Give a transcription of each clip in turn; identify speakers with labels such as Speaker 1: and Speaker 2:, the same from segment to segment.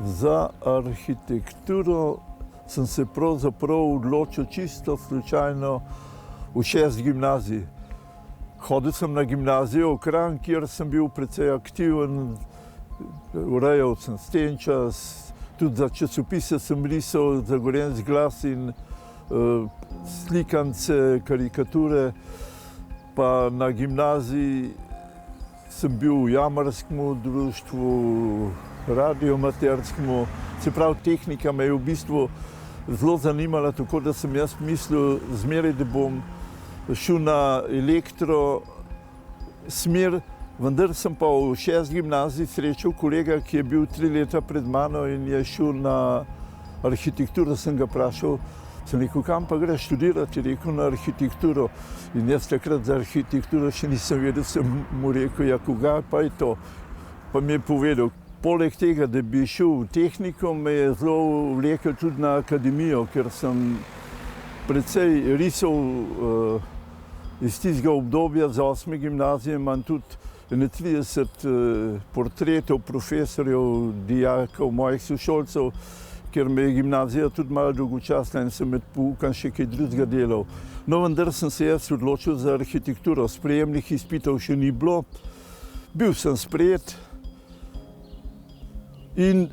Speaker 1: Za arhitekturo sem se pravzaprav odločil čisto slučajno v 6. gimnaziji. Hodil sem na gimnazijo v Kranj, kjer sem bil precej aktiven, urejal sem stenčas, tudi za časopise sem risal, za Gorenjski glas in slikance, karikature. Pa na gimnaziji sem bil v jamarskem društvu, radioamaterskem, se pravi tehnika me je v bistvu zelo zanimala, tako da sem jaz mislil zmeraj, da bom šel na elektro smer, vendar sem pa v 6. gimnaziji srečal kolega, ki je bil 3 leta pred mano in je šel na arhitekturo. Sem ga vprašal, sem rekel, kam pa greš študirati, je rekel, na arhitekturo. In jaz takrat za arhitekturo še nisem vedel, sem mu rekel, ja, koga pa je to? Pa mi je povedal. Poleg tega, da bi šel v tehniko, me je zelo vlekel tudi na akademijo, ker sem precej risal iz tistega obdobja za 8. gimnazije, imam tudi 30 portretov profesorjev, dijakov, mojih sošolcev, ker me je gimnazija tudi malo dolgočasna in sem med poukom še kaj drugega delal. No, vendar sem se jaz odločil za arhitekturo, sprejemnih izpitov še ni bilo, bil sem sprejet in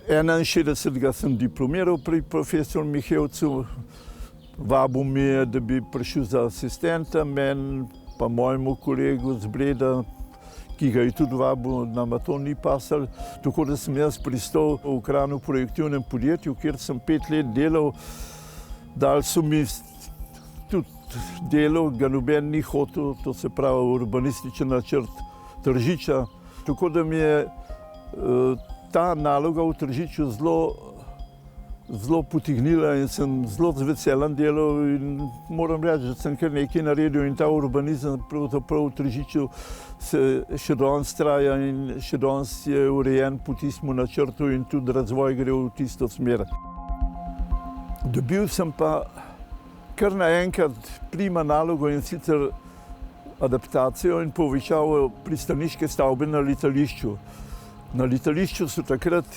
Speaker 1: 61. sem diplomiral pri profesorju Mihevcu. Vabil mi je, da bi prišel za asistenta, meni pa mojemu kolegu z Breda, ki ga je tudi vabil, nama to ni pasalo. Tako da sem jaz pristal v Kranju v projektivnem podjetju, kjer sem 5 let delal. Dali so mi tudi delo, ga noben ni hotel, to se pravi urbanističen načrt Tržiča. Tako da mi je ta naloga v Tržiču zelo potegnila in sem zelo z veseljem delal in moram reči, da sem kar nekaj naredil in ta urbanizem pravzaprav v Tržiču se še danes traja in še danes je urejen po tistem načrtu in tudi razvoj gre v tisto smer. Dobil sem pa kar naenkrat prima nalogo in sicer adaptacijo in povečavo pristaniške stavbe na letališču. Na letališču so takrat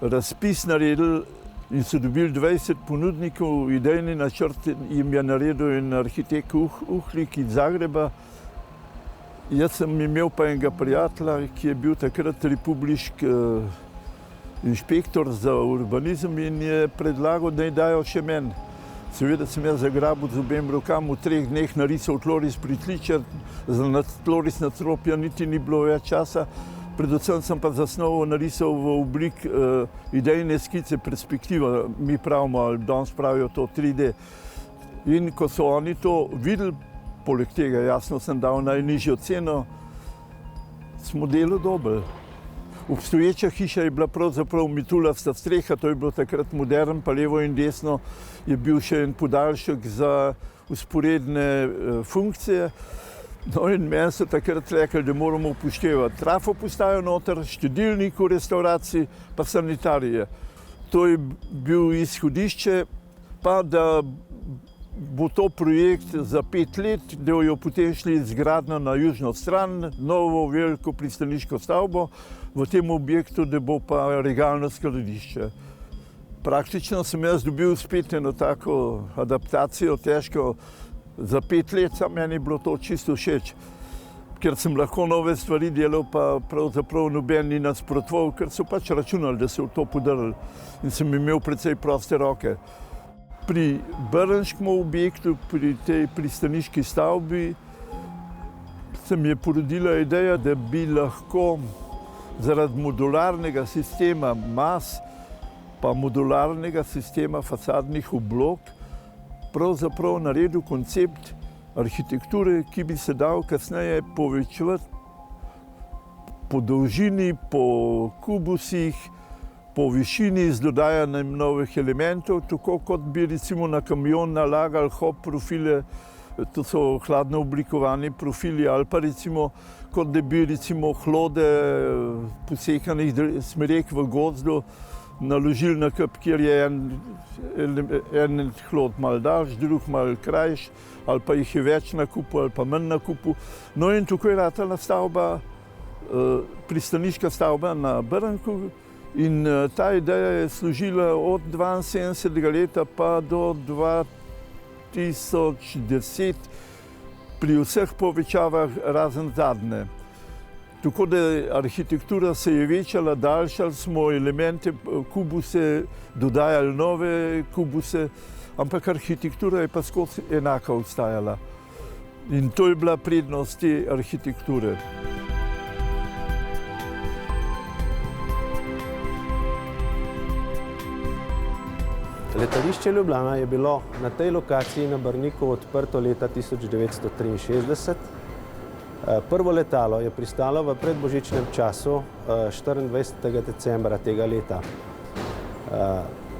Speaker 1: razpis naredili in so dobili 20 ponudnikov, idejni načrt jim je naredil in arhitekt Uhlik iz Zagreba. Jaz sem imel pa enega prijatelja, ki je bil takrat republiški inšpektor za urbanizem in je predlagal, da dajo še meni. Seveda sem jaz zagrabil z obema rokama, v 3 dneh narisal tloris pritličja, za tloris nadstropja niti ni bilo več časa. Predvsem sem pa zasnovo narisal v obliki idejne skice perspektiva, mi pravimo, ali danes pravijo to 3D. In ko so oni to videli, poleg tega jasno sem dal najnižjo ceno, smo delo dobili. Obstoječa hiša je bila pravzaprav mitulasta streha, to je bilo takrat modern, pa levo in desno je bil še en podaljšek za vzporedne funkcije. No in meni so takrat rekli, da moramo upoštevati trafo postajo noter, štedilnik v restauraciji, pa sanitarije. To je bil izhodišče, pa da bo to projekt za 5 let, da jo potem šli zgradno na južno stran, novo veliko pristaniško stavbo, v tem objektu, da bo pa regalno skladišče. Praktično sem jaz dobil spet eno tako adaptacijo težko, za 5 let, meni je bilo to čisto všeč, ker sem lahko nove stvari delal, pa pravzaprav noben ni nasprotoval, ker so pač računali, da se v to podrli in sem imel precej proste roke. Pri brniškem objektu, pri tej pristaniški stavbi, se mi je porodila ideja, da bi lahko zaradi modularnega sistema mas, pa modularnega sistema fasadnih oblog, pravzaprav naredil koncept arhitekture, ki bi se dal kasneje povečevati po dolžini, po kubusih, po višini z dodajanjem novih elementov, tako kot bi recimo na kamion nalagali hop profile, to so hladno oblikovani profili, ali pa recimo kot da bi recimo hlode posekanih smerek v gozdu naložili na kup, kjer je en hlod malo daljši, drug malo krajši, ali pa jih je več na kupu ali pa manj na kupu. No in tako je ratala stavba, pristaniška stavba na Brnku In ta ideja je služila od 72. leta pa do 2010 pri vseh povečavah razen zadnje. Tako da arhitektura se je večala, daljšali smo elemente, kubuse, dodajali nove kubuse, ampak arhitektura je pa skozi enaka ostajala. In to je bila prednost te arhitekture.
Speaker 2: Letališče Ljubljana je bilo na tej lokaciji na Brniku odprto leta 1963. Prvo letalo je pristalo v predbožičnem času 24. decembra tega leta.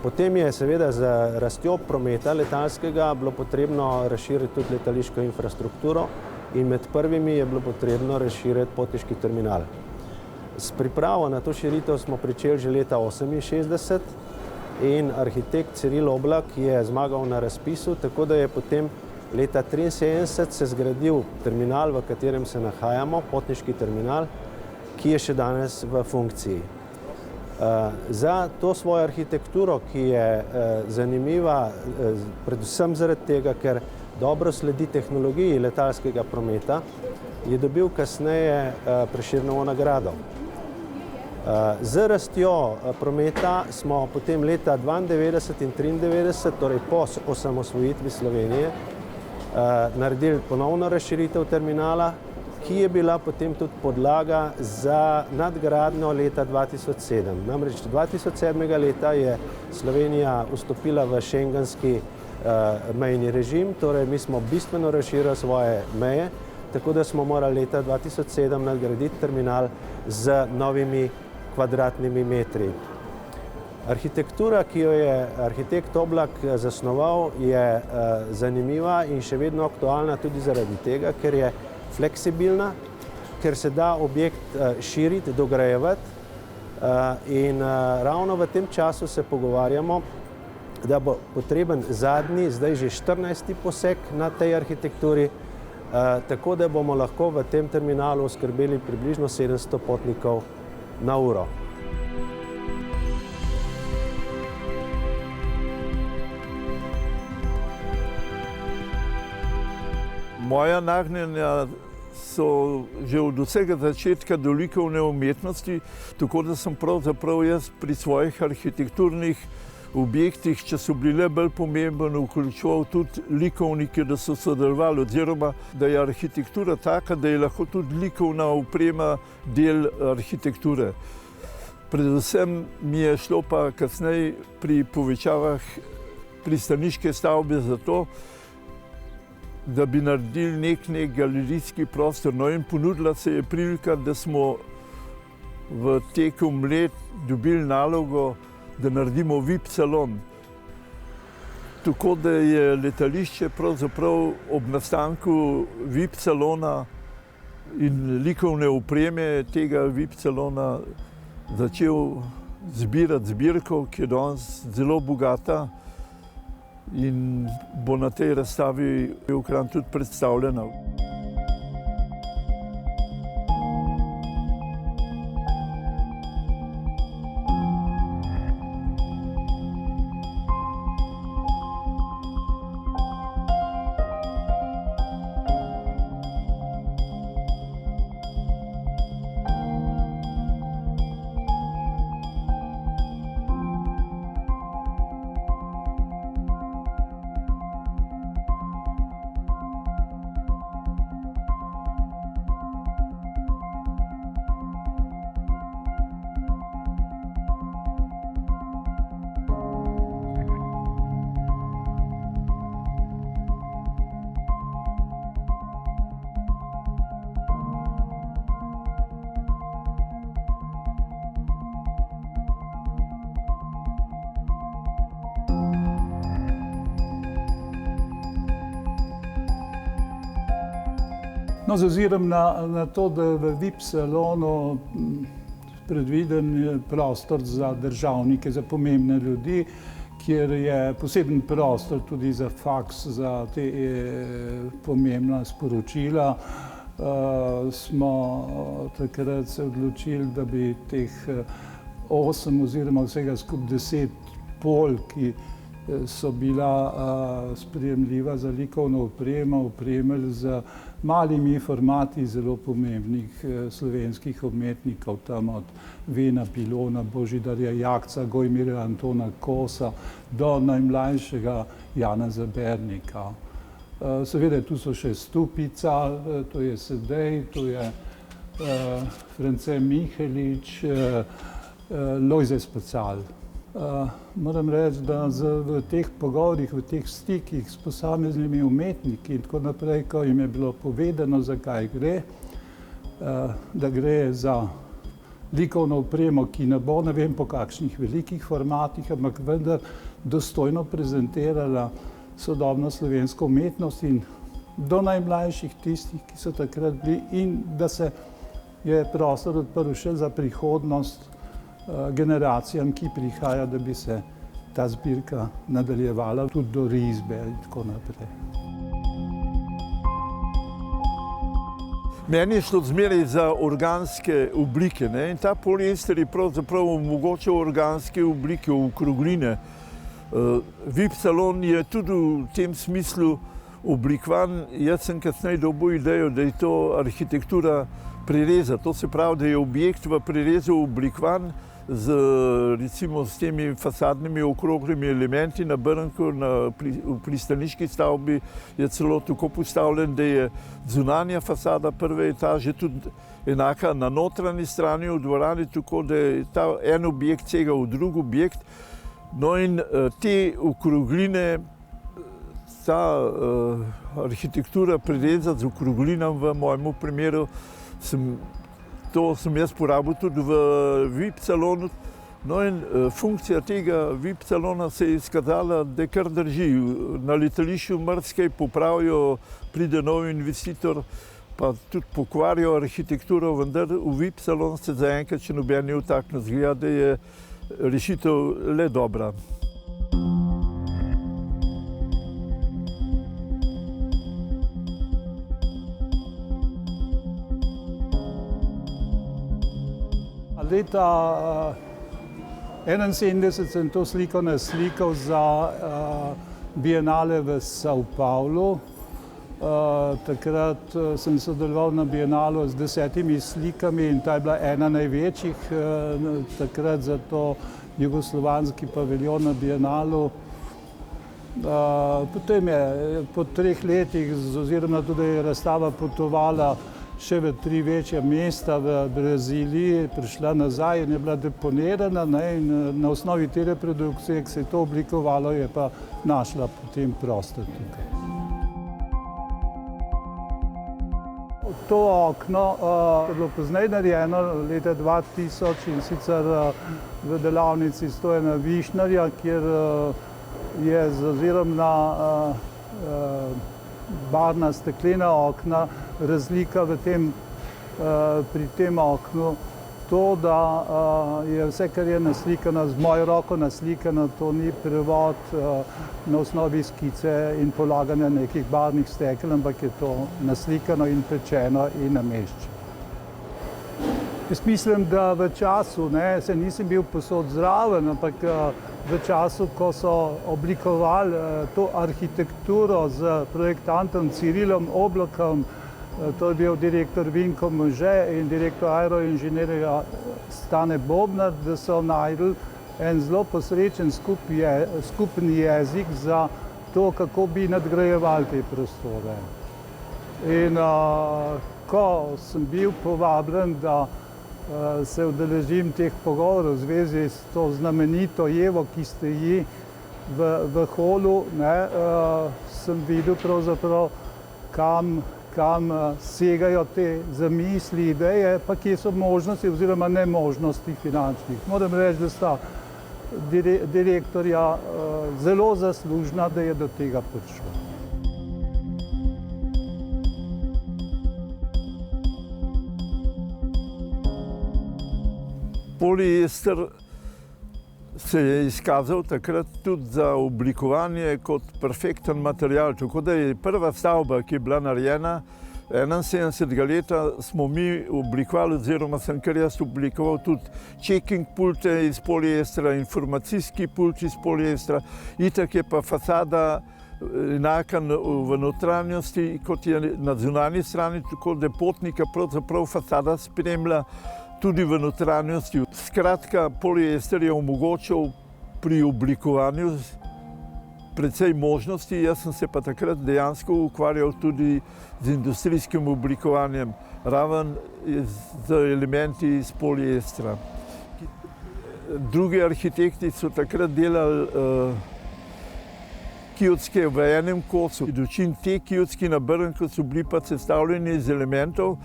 Speaker 2: Potem je seveda z rastjo prometa letalskega bilo potrebno razširiti tudi letališko infrastrukturo in med prvimi je bilo potrebno razširiti potniški terminal. S pripravo na to širitev smo pričeli že leta 1968 in arhitekt Ciril Oblak je zmagal na razpisu, tako da je potem leta 1973 se zgradil terminal, v katerem se nahajamo, potniški terminal, ki je še danes v funkciji. Za to svojo arhitekturo, ki je zanimiva predvsem zaradi tega, ker dobro sledi tehnologiji letalskega prometa, je dobil kasneje Prešernovo nagrado. Z rastjo prometa smo potem leta 1992 in 1993, torej po osamosvojitvi Slovenije, naredili ponovno razširitev terminala, ki je bila potem tudi podlaga za nadgradnjo leta 2007. Namreč 2007. leta je Slovenija vstopila v šengenski mejni režim, torej mi smo bistveno razširili svoje meje, tako da smo morali leta 2007 nadgraditi terminal z novimi kvadratnimi metri. Arhitektura, ki jo je arhitekt Oblak zasnoval, je zanimiva in še vedno aktualna tudi zaradi tega, ker je fleksibilna, ker se da objekt širiti, dograjevati in ravno v tem času se pogovarjamo, da bo potreben zadnji, zdaj že 14. poseg na tej arhitekturi, tako da bomo lahko v tem terminalu oskrbeli približno 700 potnikov na uro.
Speaker 1: Moja nagnjenja so že od vsega začetka do likovne umetnosti, tako da sem pravzaprav jaz pri svojih arhitekturnih objektih, če so bili le bolj pomembni, vključeval tudi likovnike, da so sodelovali, oziroma da je arhitektura taka, da je lahko tudi likovna oprema del arhitekture. Predvsem mi je šlo pa kasneje pri povečavah pristaniške stavbe za to, da bi naredili nek galerijski prostor. No in ponudila se je prilika, da smo v tekom let dobili nalogo, da naredimo VIP salon. Tako da je letališče pravzaprav ob nastanku VIP salona in likovne opreme tega VIP salona začel zbirati zbirko, ki je danes zelo bogata in bo na tej razstavi v Kranju tudi predstavljena.
Speaker 3: No, z ozirom na to, da je v VIP salonu predviden prostor za državnike, za pomembne ljudi, kjer je poseben prostor tudi za faks, za te pomembna sporočila, smo takrat se odločili, da bi teh 8 oziroma vsega skupaj 10 polj, ki so bila sprejemljiva za likovno opremo, opremili z malimi formati zelo pomembnih slovenskih umetnikov, tam od Vena Pilona, Božidarja Jakca, Gojmirja Antona Kosa do najmlajšega Jana Zabernika. Seveda tu so še Stupica, to je Sedej, tu je France Mihelič, Lojze Spacal. Moram reči, da v teh pogovorih, v teh stikih s posameznimi umetniki in tako naprej, ko jim je bilo povedano, zakaj gre, da gre za likovno opremo, ki ne bo ne vem po kakšnih velikih formatih, ampak vendar dostojno prezentirala sodobno slovensko umetnost in do najmlajših tistih, ki so takrat bili, in da se je prostor odprl še za prihodnost generacijam, ki prihaja, da bi se ta zbirka nadaljevala tudi do risbe in tako naprej.
Speaker 1: Meni je šlo zmeraj za organske oblike, ne? In ta poliester je pravzaprav omogočal organske oblike, okrogline. VIP salon je tudi v tem smislu oblikovan. Jaz sem kasneje dobil idejo, da je to arhitektura prereza. To se pravi, da je objekt v prerezu oblikovan recimo s temi fasadnimi okroglimi elementi na Brnku, v pristaniški stavbi je celo tako postavljen, da je zunanja fasada prve etaže tudi enaka na notranji strani v dvorani, tako da je ta en objekt sega v drug objekt. No in te okrogline, ta arhitektura prereza z okroglinam v mojem primeru, to sem jaz porabil tudi v VIP salonu. No in funkcija tega VIP salona se je izkazala, da kar drži. Na letališču marsikaj popravijo, pride nov investitor, pa tudi pokvarijo arhitekturo, vendar v VIP salon se zaenkrat še noben ni vtaknil. Zgleda, da je rešitev le dobra.
Speaker 3: Leta 1971 sem to sliko naslikal za bienale v São Paulo. Takrat sem sodeloval na bienalu z 10 slikami in ta je bila ena največjih takrat za to jugoslovanski paviljon na bienalu. Potem je po 3 letih, oziroma tudi je razstava potovala še v 3 večja mesta v Braziliji, prišla nazaj in je bila deponirana, in na osnovi te reprodukcije, ki se je to oblikovalo, je pa našla potem prostor tukaj. To okno je bilo pozneje narejeno leta 2000 in sicer v delavnici Stojana Višnarja, kjer je z ozirom na barvna steklena okna razlika pri tem oknu to, da je vse, kar je naslikano, z mojo roko naslikano, to ni prevod na osnovi skice in polaganja nekih barvnih stekel, ampak je to naslikano in pečeno in nameščeno. Jaz mislim, da v času, se nisem bil povsod zraven, ampak v času, ko so oblikovali to arhitekturo z projektantom Cirilom Oblokom, to je bil direktor Vinko Može in direktor aeroinženirja Stane Bobnar, da so našli en zelo posrečen skupni jezik za to, kako bi nadgrajevali te prostore. In ko sem bil povabljen, da se udeležim teh pogovorov v zvezi s to znamenito Evo, ki stoji v holu, sem videl pravzaprav, kam segajo te zamisli, ideje, pa kje so možnosti oziroma nemožnosti finančnih. Moram reči, da sta direktorja zelo zaslužna, da je do tega prišlo.
Speaker 1: Poliester se je izkazal takrat tudi za oblikovanje kot perfekten material. Tako da je prva stavba, ki je bila narejena, 71. leta smo mi oblikovali, oziroma sem kar jaz oblikoval tudi checking pulte iz poliestra, informacijski pult iz poliestra, itak je pa fasada enaka v notranjosti, kot je na zunanji strani, tako da potnika pravzaprav fasada spremlja tudi v notranjosti. Skratka, poliester je omogočal pri oblikovanju precej možnosti, jaz sem se pa takrat dejansko ukvarjal tudi z industrijskim oblikovanjem, raven z elementi iz poliestra. Drugi arhitekti so takrat delali kiotske v enem kosu. Dočim te kiotski na Brnku so bili pa sestavljeni iz elementov,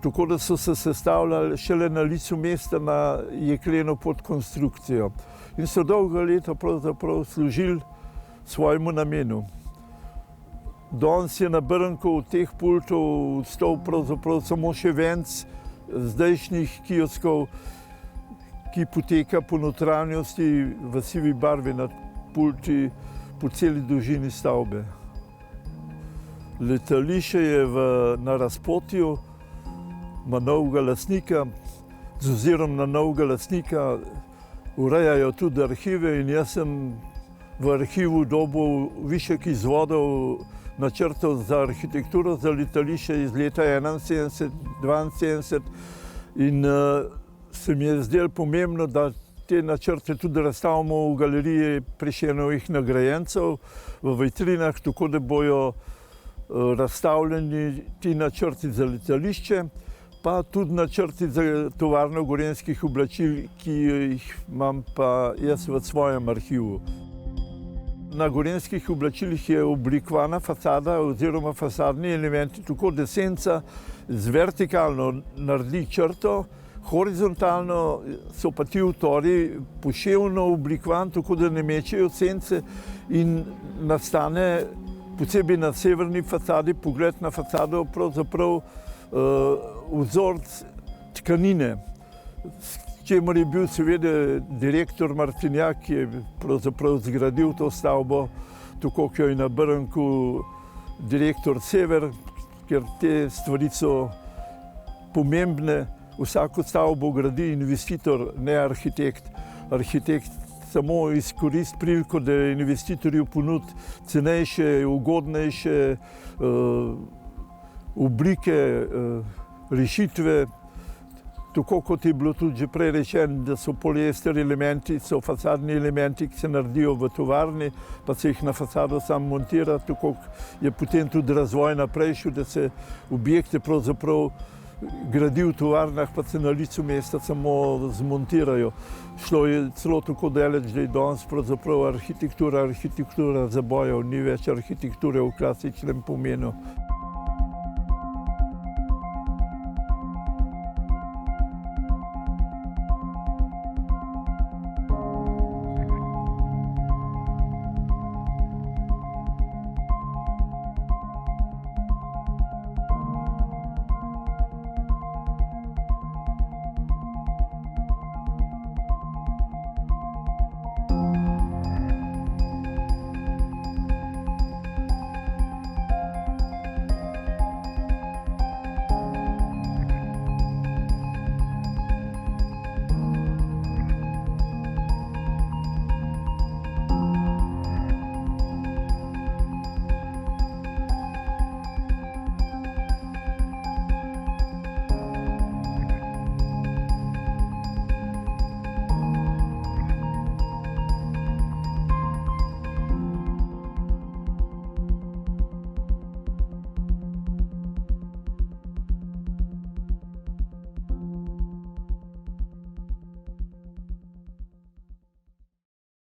Speaker 1: tako da so se sestavljali šele na licu mesta na jekleno podkonstrukcijo. In so dolga leta pravzaprav služili svojemu namenu. Danes je na Brnku od teh pultov ostal pravzaprav samo še venc zdajšnjih kioskov, ki poteka po notranjosti v sivi barvi nad pulti po celi dolžini stavbe. Letališče je na razpotju, ima novega lastnika, z ozirom na novega lastnika urejajo tudi arhive in jaz sem v arhivu dobil višek izvodov načrtov za arhitekturo za letališče iz leta 71, 72 in se mi je zdelo pomembno, da te načrte tudi razstavimo v galeriji Prešernovih nagrajencev v vitrinah, tako da bojo razstavljeni ti načrti za letališče, pa tudi načrti za tovarno gorenjskih oblačil, ki jih imam pa jaz v svojem arhivu. Na gorenjskih oblačilih je oblikovana fasada oziroma fasadni elementi, tako da senca z vertikalno naredi črto, horizontalno so pa ti utori poševno oblikovani, tako da ne mečejo sence in nastane posebej na severni fasadi pogled na fasado pravzaprav vzorec tkanine, s čemer je bil seveda direktor Martinjak, ki je pravzaprav zgradil to stavbo, tako kot jo je na Brnku direktor Sever, ker te stvari so pomembne. Vsako stavbo gradi investitor, ne arhitekt. Arhitekt samo izkoristi priliko, da investitorju ponudi cenejše, ugodnejše oblike, rešitve. Tako kot je bilo tudi že prej rečeno, da so poliester elementi, so fasadni elementi, ki se naredijo v tovarni, pa se jih na fasado sam montira, tako je potem tudi razvoj naprej šel, da se objekte pravzaprav gradi v tovarnah, pa se na licu mesta samo zmontirajo. Šlo je celo tako daleč, da je danes pravzaprav arhitektura zabojev, ni več arhitekture v klasičnem pomenu.